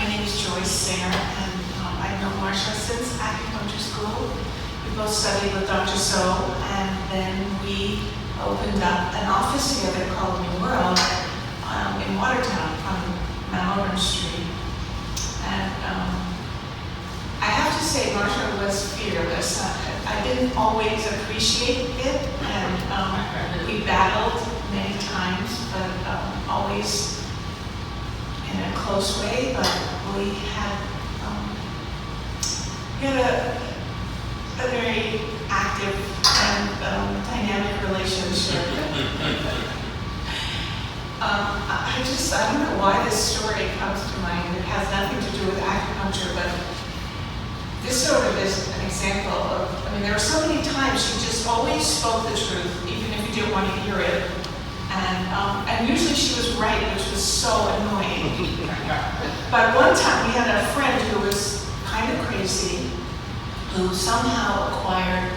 My name is Joyce Singer, and I've known Marsha since acupuncture school. We both studied with Dr. So, and then we opened up an office together called New World in Watertown on Mount Orange Street. And I have to say, Marsha was fearless. I didn't always appreciate it, and we battled many times, but always in a close way. But we had a very active and dynamic relationship. I don't know why this story comes to mind. It has nothing to do with acupuncture, but this sort of is an example of, there were so many times she just always spoke the truth, even if you didn't want to hear it. And usually she was right, which was so annoying. But one time we had a friend who was kind of crazy, who somehow acquired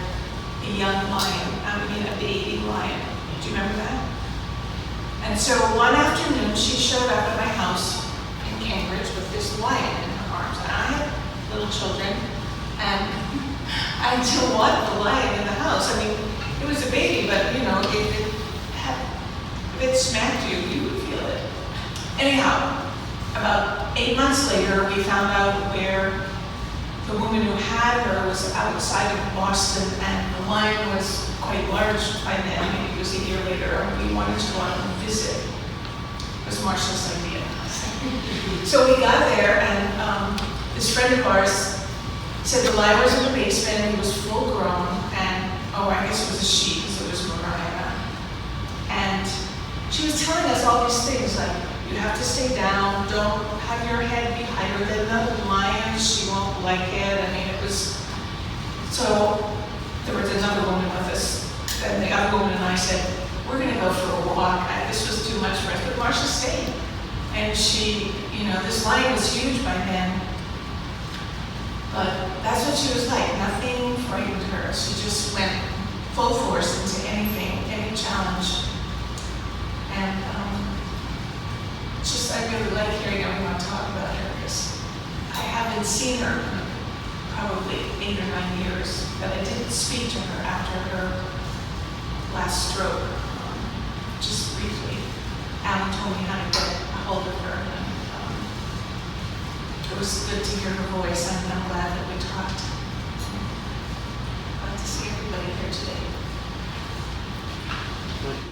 a young lion, a baby lion. Do you remember that? And so one afternoon she showed up at my house in Cambridge with this lion in her arms. And I had little children, and I didn't want the lion in the house. It was a baby, but if it smacked you, you would feel it. Anyhow, about 8 months later, we found out where the woman who had her was outside of Boston, and the lion was quite large by then. Maybe it was a year later, and we wanted to go out and visit. It was Marsha's idea. So we got there, and this friend of ours said the lion was in the basement, and he was full grown, and I guess it was a she, because it was Mariah. And she was telling us all these things, like, you have to stay down, don't have your head be higher than the lion, she won't like it. It was, so there was another woman with us, and the other woman and I said, we're gonna go for a walk. This was too much for us, but Marsha stayed. And she, this lion was huge by then, but that's what she was like. Nothing frightened her. She just went full force into anything, any challenge. And I really like hearing everyone talk about her, because I haven't seen her in probably 8 or 9 years, but I did speak to her after her last stroke, just briefly. Alan told me how to get a hold of her, and it was good to hear her voice, and I'm glad that we talked. I'd like to see everybody here today.